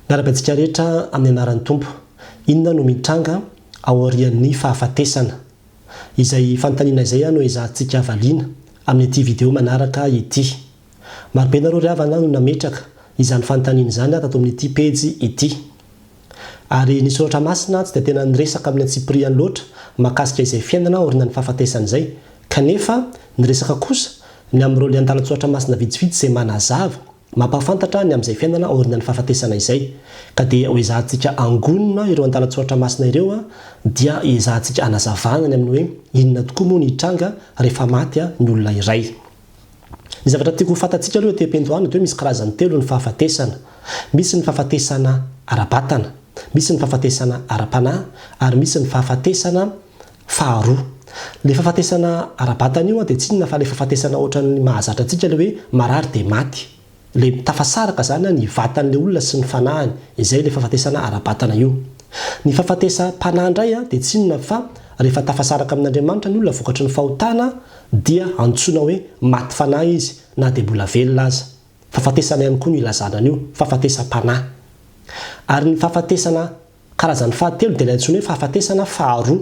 Miarabantsika rehetra amin'ny anaran'ny Tompo. Inona no mitranga aorian'ny fahafatesana. Izay fanontaniana izay no ezahantsika avaliana amin'ity vidéo manaraka ity. Maro be nareo ry havana no nametraka izany fanontaniana izany tato amin'ity page ity. Ary nisy soratra masina tsy dia tena niresaka amin'ny antsipiriany loatra mahakasika izay fiainana aorian'ny fahafatesana izay. Kanefa niresaka kosa ny amin'ireo le an-dalan-tsoratra masina vitsivitsy izay manazava mampahafantatra ny amin'izay fiainana aorian'ny fahafatesana izay. Ka dia ezahantsika angonina ireo an-dalan-tsoratra masina ireo dia ezahantsika anazavana ny amin'ny hoe inona tokoa moa ny tranga rehefa maty ny olona iray. Ny zavatra tiako fantatsika aloha ety ampendohany dia misy karazany telo ny fahafatesana. Misy ny fahafatesana ara-batana, misy ny fahafatesana ara-panahy, ary misy ny fahafatesana faharoa. Le fahafatesana ara-batana io dia tsy inona fa le fahafatesana ohatran'ny mahazatra antsika le hoe marary dia maty. Le tafasaraka zany ny vatan'le olona sy ny fanahiny. Izay le fahafatesana ara-batana io. Ny fahafatesam-panahy indray dia tsy inona fa rehefa tafasaraka amin'Andriamanitra ny olona vokatry ny fahotana dia antsoina hoe maty fanahy izy na dia mbola velona aza. Fahafatesana ihany koa no ilazana an'io, fahafatesam-panahy. Ary ny fahafatesana karazany fahatelo dia antsoina hoe fahafatesana faharoa.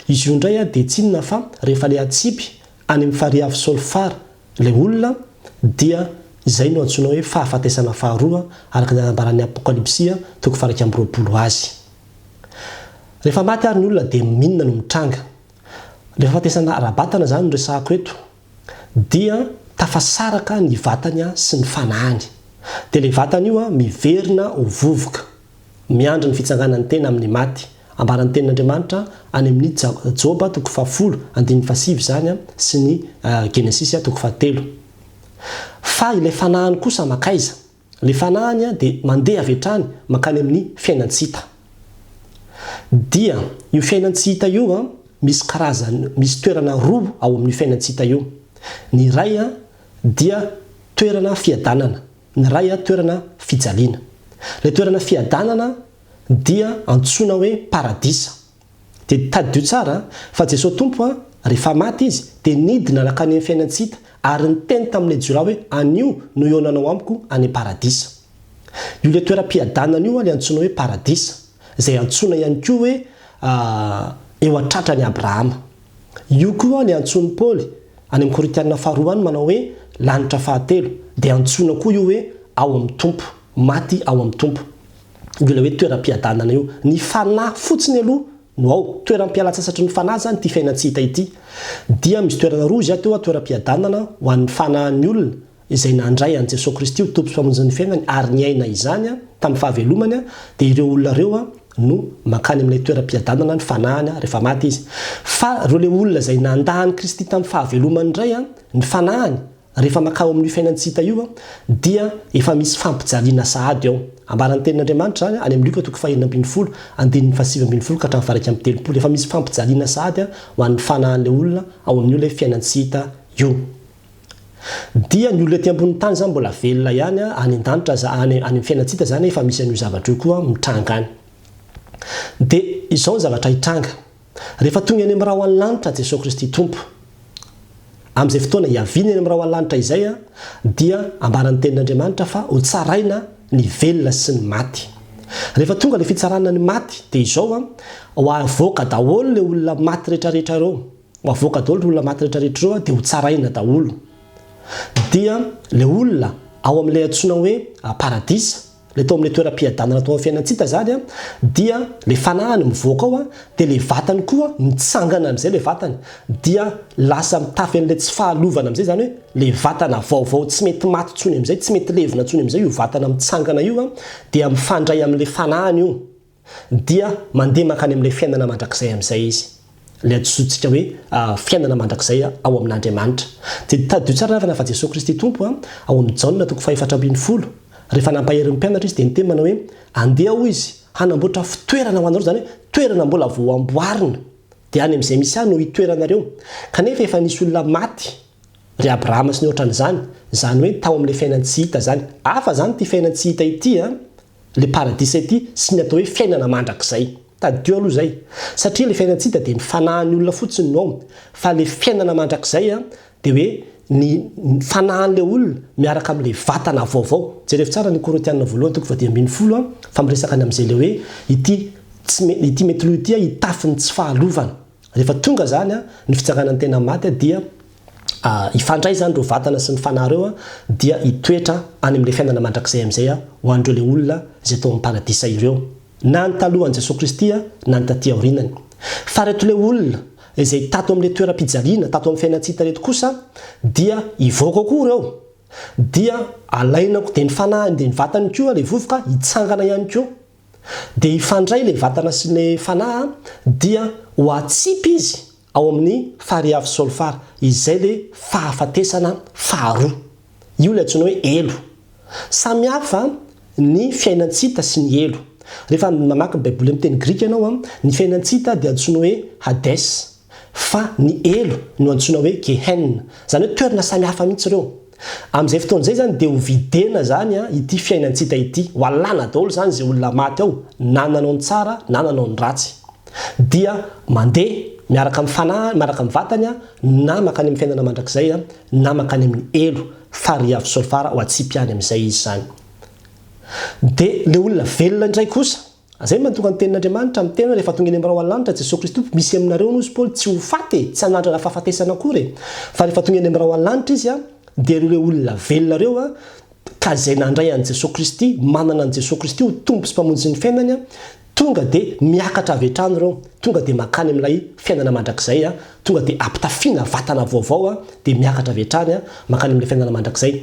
Izy io indray dia tsy inona fa rehefa le atsipy any amin'ny farihy sy solfara le olona dia izay no antsoina hoe fahafatesana faharoa araka ny anambaran'ny apokalipsia 1:20 azy. Rehefa maty ary ny olona dia minona no mitranga. Le fahafatesana ara-batana zany no resahako eto dia tafasaraka ny vatany sy ny fanahiny. Dia le vatany io miverina ho vovoka, miandry ny fitsanganan'ny tena amin'ny maty. Ambaran'ny tenin'Andriamanitra any amin'ny Joba 10:7 zany sy ny Genesis 3:7. Fa ilay fanahiny kosa makaiza. Le fanahiny dia mandeha avy hatrany makany amin'ny fiainatsita. Dia io fiainatsita io misy karazany, misy toerana roa ao amin'ny fiainatsita io. Ny iray dia toerana fiadanana, ny iray toerana fijaliana. Le toerana fiadanana dia antsoina hoe paradisa. Dia tadidio tsara fa Jesosy Tompo rehefa maty izy dia nidina nakany amin'ny fiainatsita ary niteny tamin'ilay jiolahy hoe anio no ionanao amiko any paradisa. Io le toeram-piadanana io le antsoina hoe paradisa, izay antsoina ihany koa hoe eo an-tratrany Abrahama. Io koa le antsoin'ny Paoly any amin'ny Korintianina 2 any manao hoe lanitra fahatelo, dia antsoina koa io hoe ao amin'ny Tompo, maty ao amin'ny Tompo. Io le hoe toeram-piadanana io. Ny fanahy fotsiny aloha no ao, toeram-pialatsasatry ny fanahy zany ty fiainatsita ity. Dia misy toerana roa izy ato toeram-piadanana ho an'ny fanahin'ny olona izay nandray an'i Jesosy Kristy tompo sy mpamonjy ny fiainany ary niaina izany tamin'ny fahavelomany dia ireo olona ireo no makany amin'ilay toeram-piadanana ny fanahiny rehefa maty izy. Fa ireo le olona izay nandahany Kristy tamin'ny fahavelomany indray ny fanahiny rehefa makao amin'ny fiainatsita io dia efa misy fampijaliana sahady ao. Ambaran'ny tenin'Andriamanitra zany any amin'ny Luka 2:12 andininy 7:20 ka hatramin'ny 8:30 efa misy fampijaliana sahady ho an'ny fanahin'le olona ao amin'io le fiainatsita io. Dia ny olona ety ambony tany zany mbola velona ihany any an-danitra any amin'ny fiainatsita zany efa misy an'io zavatra io koa mitranga any. Dia izao ny zavatra hitranga. Rehefa tonga any amin'ny raha ho an-lanitra Jesosy Kristy Tompo amin'izay fotoana hiaviany any amin'ny raha ho an-lanitra izay dia ambaran'ny tenin'Andriamanitra fa ho tsaraina ny velona sy ny maty. Rehefa tonga le fitsarana ny maty dia izao ho avoaka daholo le olona maty rehetrarehetra ireo. Ho avoaka daholo le olona maty rehetrarehetra ireo dia ho tsaraina daholo. Dia le olona ao amin'ilay antsoina hoe paradisa, le tao amin'ilay toeram-piadanana tao amin'ny fiainatsita zany dia le fanahiny mivoaka ao dia le vatany koa mitsangana amin'izay le vatany. Dia lasa mitafy an'ilay tsy fahalovana amin'izay zany hoe le vatana vaovao tsy mety maty tsony amin'izay, tsy mety levina tsony amin'izay io vatana mitsangana io dia mifandray amin'ilay fanahiny io. Dia mandeha makany amin'ilay fiainana mandrakizay amin'izay izy. Le antsointsika hoe fiainana mandrakizay ao amin'Andriamanitra. Dia tadidio tsara fa Jesosy Kristy Tompo ao amin'ny Jaona 4:12 rehefa nampahery ny mpianatra izy dia niteny manao hoe andeha ao izy hanamboatra fitoerana ho anareo, zany hoe toerana mbola vao amboarina dia any amin'izay misy no hitoeranareo. Kanefa efa nisy olona maty ry Abrahama sy ny ohatran'izany, zany hoe tao amin'ilay fiainatsihita zany. Hafa zany ty fiainatsihita ity le paradisa ity sy ny atao hoe fiainana mandrakizay. Tadidio aloha zay. Satria le fiainatsihita dia ny fanahin'ny olona fotsiny no ao, fa le fiainana mandrakizay dia hoe ny fanahan'le olona miaraka amin'le vatana vaovao. Jereo tsara ny Korintianina voalohany toko 10 fa miresaka any amin'izay le hoe ity mety loha ity hitafiny tsy fahalovana. Rehefa tonga zany ny fitsangana ny tena maty dia ifandray zany reo vatana sy ny fanahy reo dia hitoetra any amin'le fiainana mandrakizay amin'izay ho andreo le olona izay tao amin'ny paradisa ireo, na ny talohan'i Jesosy Kristy na ny taty aorinany. Fa reto le olona izay tato amin'le toeram-pijaliana, tato amin'ny fiainantsika reto kosa dia ivoaka koa reo, dia alainako dia ny fanahy dia ny vatany koa le vovoka hitsangana ihany koa, dia ifandray le vatana sy le fanahy dia ho atsipy izy ao amin'ny fariavy solfara, izay le fahafatesana faharoa. Io le antsoina hoe elo. Samihafa ny fiainantsika sy ny elo. Rehefa mamaky ny Baiboly amin'ny teny Grika ianao ny fiainantsika dia antsoina hoe Hades, fa ny elo no antsoina hoe Gehenna. Zany hoe toerana samihafa mihitsy ireo. Amin'izay fotoana izay zany dia ho videna zany ity fiainantsika ity, ho alàna daholo zany izay olona maty ao, na nanao ny tsara na nanao ny ratsy, dia mandeha miaraka amin'ny fanahy, miaraka amin'ny vatany na makany amin'ny fiainana mandrakizay na makany amin'ny elo fariavy solfara ho atsipy any amin'izay izy zany. Dia le olona velona indray kosa, zay mahatonga ny tenin'Andriamanitra amin'ny tena rehefa tonga eny amin'ny rao alanitra Jesosy Kristy misy aminareo no Paul tsy ho faty, tsy hanandrana fahafatesana akory, fa rehefa tonga eny amin'ny rao alanitra izy dia le olona velona reo ka izay nandray an'i Jesosy Kristy, manana an'i Jesosy Kristy ho tompo sy mpamonjy ny fiainany, tonga dia miakatra avy hatrany ireo, tonga dia makany amin'ilay fiainana mandrakizay, tonga dia ampitafiana vatana vaovao dia miakatra avy hatrany makany amin'ilay fiainana mandrakizay.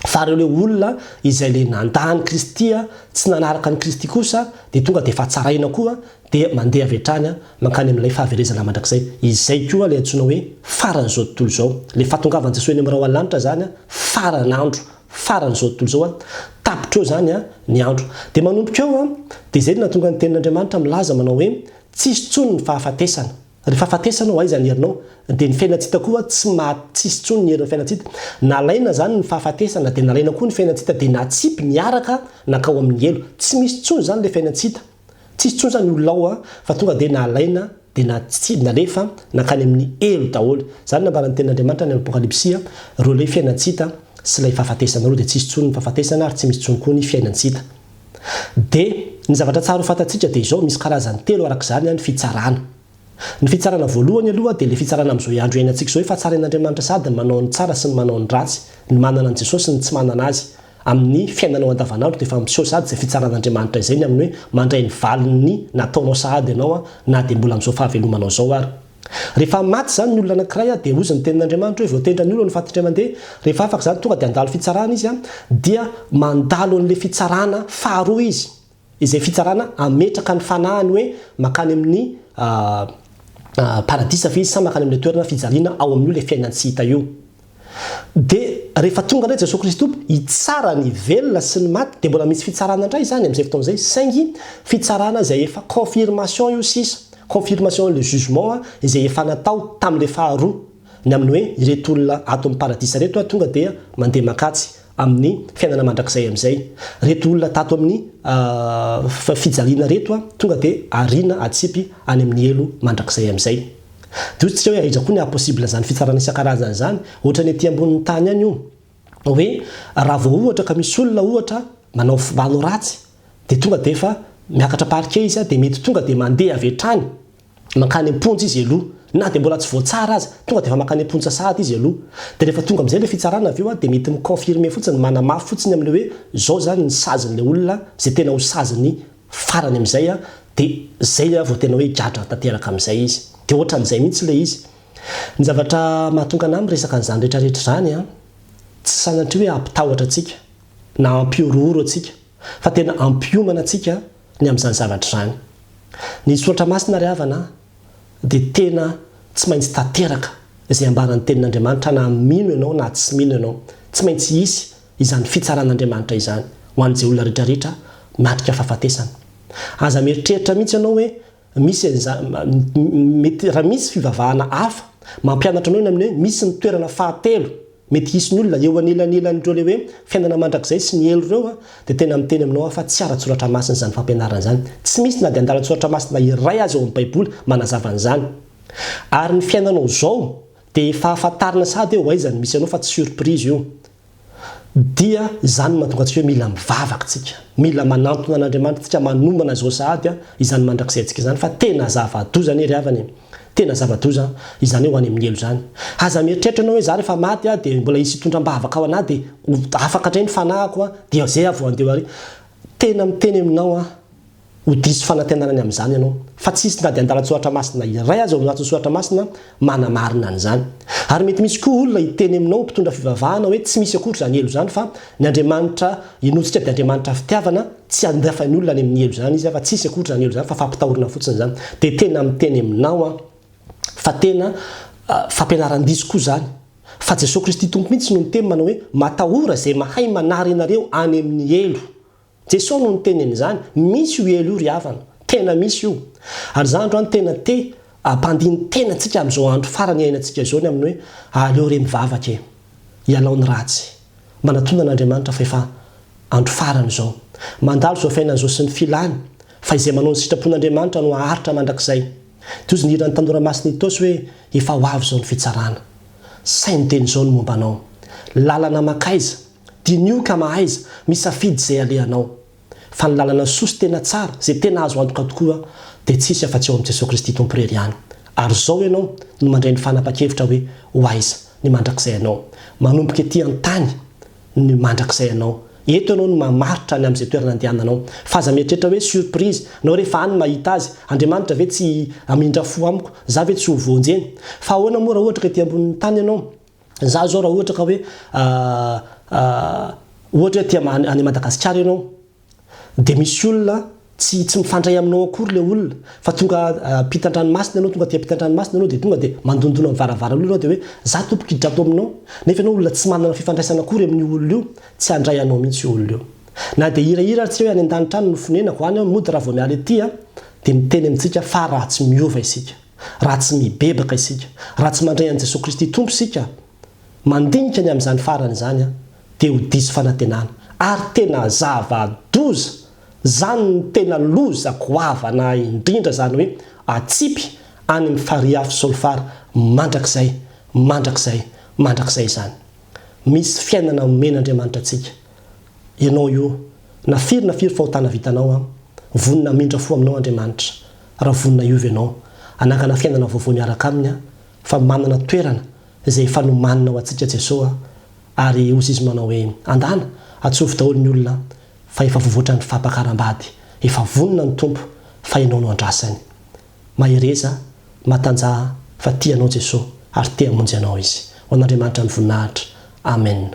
Fa ireo olona izay le nandany Kristy tsy nanaraka ny Kristy kosa dia tonga dia fahatsaraina koa dia mandeha avy hatrany makany amin'ilay fahaverezana mandrakizay. Izay koa le antsoina hoe faran'izao tontolo izao. Le fahatongavan'i Jesosy eny amin'ny rao alanitra zany faran'andro, faran'izao tontolo izao tapitra eo zany ny andro. Dia manomboka eo dia izay nahatonga ny tenin'Andriamanitra milaza manao hoe tsisy tsony ny fahafatesana. Rehefa fahafatesana aiza ny herinao, dia ny fiainantsika koa tsisy tsony ny herin'ny fiainantsika. Nalaina zany ny fahafatesana dia nalaina koa ny fiainantsika dia natsipy niaraka nakao amin'ny elo. Tsy misy tsony zany le fiainantsika. Tsisy tsony zany olona ao fa tonga dia nalaina dia nalefa nakany amin'ny elo daholo. Zany nambaran'ny tenin'Andriamanitra ny Apokalipsia, reo le fiainantsika sy ilay fahafatesana reo dia tsisy tsony ny fahafatesana ary tsy misy tsony koa ny fiainantsika. Dia ny zavatra tsara ho fantatsika dia izao, misy karazany telo arak'izany ny fitsarana. Ny fitsarana voalohany aloha dia le fitsarana amin'izao andro iainantsika izao, fa tsarain'Andriamanitra sady ny manao ny tsara sy ny manao ny ratsy, ny manana an'i Jesosy sy ny tsy manana azy. Amin'ny fiainanao andavanandro dia efa miseho sady izay fitsaran'Andriamanitra izay ny amin'ny hoe mandray ny valiny nataonao sahady ianao na dia mbola amin'izao fahavelomanao izao ary. Rehefa maty zany ny olona anankiray dia hozy ny tenin'Andriamanitra hoe voatendra ny olona ny fantatra mandeha, rehefa afaka zany tonga dia handalo fitsarana izy dia mandalo an'ilay fitsarana faharoa izy, izay fitsarana ametraka ny fanahiny hoe makany amin'ny paradisa fa izy sa makany amin'ny toerana fijaliana ao amin'io le fiainantsika io. Dia rehefa tonga indray Jesosy Kristy hitsara ny velona sy ny maty dia mbola misy fitsarana indray zany amin'izay fotoana izay, saingy fitsarana izay efa confirmation io sisa, confirmation le jugement izay efa natao tamin'ilay faharoa ny amin'ny hoe ireto olona ato amin'ny paradisa reto tonga dia mandeha makatsy amin'ny fiainana mandrakizay amin'izay. Reto olona tato amin'ny fijaliana reto tonga dia arina atsipy any amin'ny elo mandrakizay amin'izay. Dia ozy tsika hoe aiza koa ny apossible zany fitsarana isan-karazany zany, ohatra ny ety ambonin'ny tany any io, hoe raha vao ohatra ka misy olona ohatra manao ratsy dia tonga dia efa miakatra parquet izy dia mety tonga dia mandeha avy hatrany makany amponja izy aloha, na dia mbola tsy voatsara azy tonga dia efa makany amponja sahady izy aloha. Dia rehefa tonga amin'izay le fitsarana avy eo dia mety miconfirmer fotsiny, manamafy fotsiny amin'ilay hoe zao zany ny sazin'ilay olona izay tena ho saziny farany amin'izay dia zay vao tena hoe gadra tanteraka amin'izay izy. Dia ohatran'izay mihitsy le izy. Ny zavatra mahatonga an'ahy miresaka an'izany rehetrarehetra zany tsy sanatry hoe ampitahotra antsika na ampiorooro antsika, fa tena ampiomana antsika ny amin'izany zavatra zany. Ny soratra masina ry havana dia tena tsy maintsy tanteraka izay ambaran'ny tenin'Andriamanitra, na mino ianao na tsy mino ianao, tsy maintsy hisy izany fitsaran'Andriamanitra izany ho an'izay olona rehetrarehetra matrika fahafatesana. Aza mieritreritra mihitsy ianao hoe mety raha misy fivavahana hafa mampianatra anao amin'ny hoe misy ny toerana fahatelo mety hisy ny olona eo anelanelan'ireo le hoe fiainana mandrakizay sy ny elo ireo dia tena miteny aminao fa tsy ara-tsoratra masina zany fampianarana zany. Tsy misy na dia andala-tsoratra masina iray azy ao amin'ny Baiboly manazava an'izany. Ary ny fiainanao zao dia fahafantarana sady eo aizany misy anao fa tsy surprise io dia izany mahatonga antsika hoe mila mivavaka tsika mila manantona an'Andriamanitra tsika manomana zao sady izany mandrakizay antsika izany fa tena zava-doza ry havany tena zava-doza izany ho any amin'ny elo zany aza mieritreritra anao hoe za rehefa maty dia mbola hisy hitondram-bavaka ao anahy dia afaka indray ny fanahiko dia zay avy andeo ary tena miteny aminao ho diso fanantenanany amin'izany ianao fa tsisy ngady andalan-tsoatra masina iray aza ao anatin'ny soatra masina manamarina an'izany ary mety misy koa olona hiteny aminao mpitondra fivavahana hoe tsy misy akory zany elo zany fa ny Andriamanitra inotsika dia Andriamanitra fitiavana tsy andafa ny olona any amin'ny elo zany izy fa tsisy akory zany elo zany fa fampitahorana fotsiny zany dia tena miteny aminao fa tena fampianaran-diso koa zany fa Jesosy Kristy tompo mihitsy no miteny manao hoe matahora zay mahay manary ianareo any amin'ny elo Jesosy no niteny an'izany misy io elo io ry havana tena misy io ary zany andro any tena ampandiny tena antsika amin'izao andro farany ainantsika izao ny amin'ny hoe aleo re mivavaka ialao ny ratsy manatona an'Andriamanitra fa efa andro farany izao mandalo zao fiainan'izao sy ny filany fa izay manao ny sitrapon'Andriamanitra no aharitra mandrakizay toy ny irany tanora masina itosy hoe efa ho avy zao ny fitsarana sainy teny zao ny mombanao lalana makaiza dinio ka mahaiza misafidy zay alehanao fa ny lalana sosy tena tsara zay tena azo antoka tokoa dia tsisy afa-tsy eo amin'ny Jesosy Kristy tompo irery ihany ary zao ianao no mandray ny fanapa-kevitra hoe ho aiza ny mandrakizay anao manomboka ety an-tany ny mandrakizay anao eto ianao no mamaritra ny amin'izay toerana andehananao fa aza mieritreritra hoe surprise nao rehefa any mahita azy Andriamanitra ve tsy amindra fo amiko za ve tsy ho vonjeny fa ahoana moa raha ohatra ka ety ambonin'ny tany ianao za zao raha ohatra ka hoe ohatra ety any Madagasikara ianao dia misy olona tsy mifandray aminao akory le olona fa tonga pitan-dranomasina ianao tonga tia pitan-dranomasina ianao dia tonga dia mandondona amin'ny varavarana io dia hoe za tompoka hidrato aminao nefa ianao olona tsy manana fifandraisana akory amin'ny olona io tsy handray anao mihitsy io olona io na dia hirahira tsy hoe any an-danitra any no fonenako any mody raha vao miala ety dia miteny amintsika fa raha tsy miova isika raha tsy mibebaka isika raha tsy mandray an'i Jesosy Kristy tompo isika mandinika ny amin'izany farany izany dia ho diso fanantenana ary tena zava-doza zany ny tena loza goavana indrindra zany hoe atsipy any amin'ny fariafy solfara mandrakizay zany misy fiainana men'Andriamanitra atsika ianao io na firy fahotana vitanao vonina mindra fo aminao Andriamanitra raha vonina iovy ianao anakana fiainana vaovao miaraka aminy fa manana toerana izay efa nomanina ho atsika Jesosy ary ozy izy manao hoe andana atsovy daholo ny olona fa efa vovoatra ny fampakaram-bady efa vonina ny tompo fa ianao no andrasany mahereza matanjaha fa tianao Jesosy ary te hamonjy anao izy ho an'Andriamanitra ny voninahitra amen.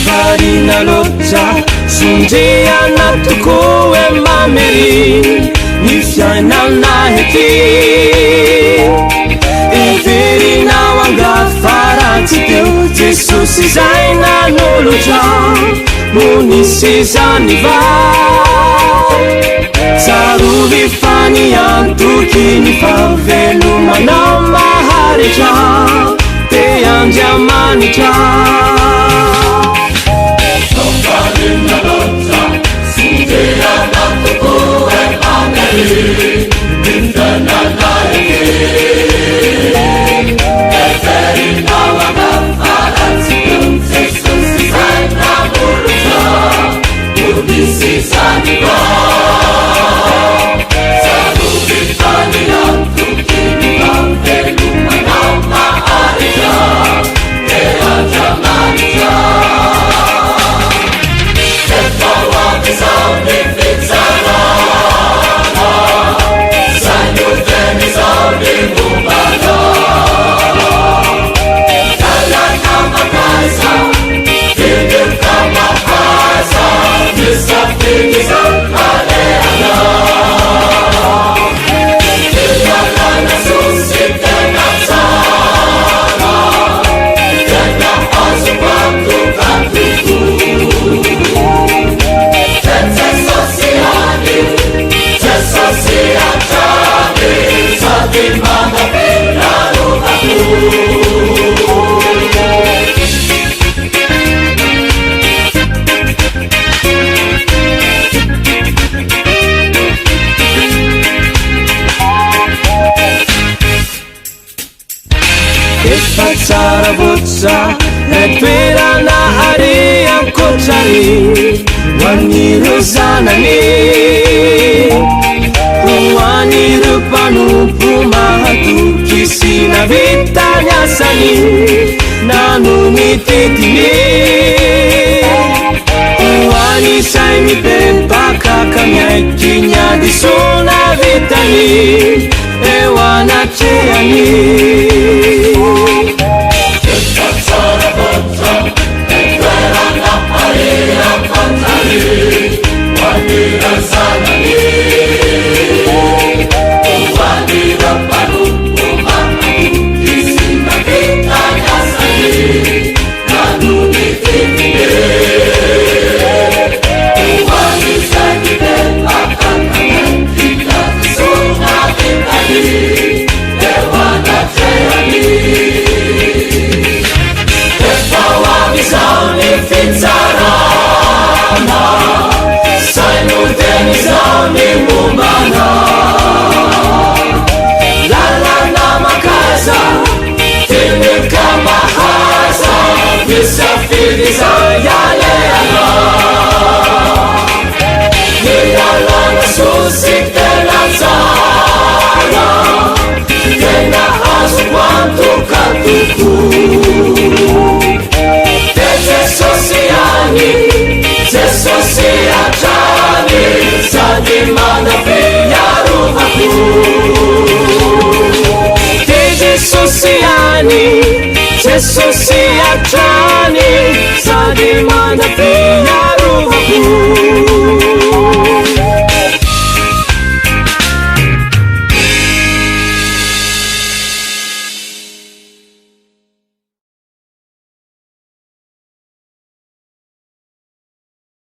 Varina loja sunjea tuko e mameri ni fianana heti e verina wanga farantiteu Jesus zaina noloja muni sesaniva saruvi fani antukini favelu manama hareja te anjamanija Inna lotta, sindea natuko e mameri, nindana naeke. Eferi nawaga faransikun, Jesus izay namuluja, unisi zaniga. Sarubi fani antukini vambelu manama arija, te anjamanija. Something is up. loza natoerana are ankotrany hoan'ireo zanany hoan'ireo mpanompo mahatoky sy navitany asany nano mititiny hoan'isay mipempaka ka miaiky nyadisona vitany eo anatreany Sosiatrani sadi mana piyaruhaku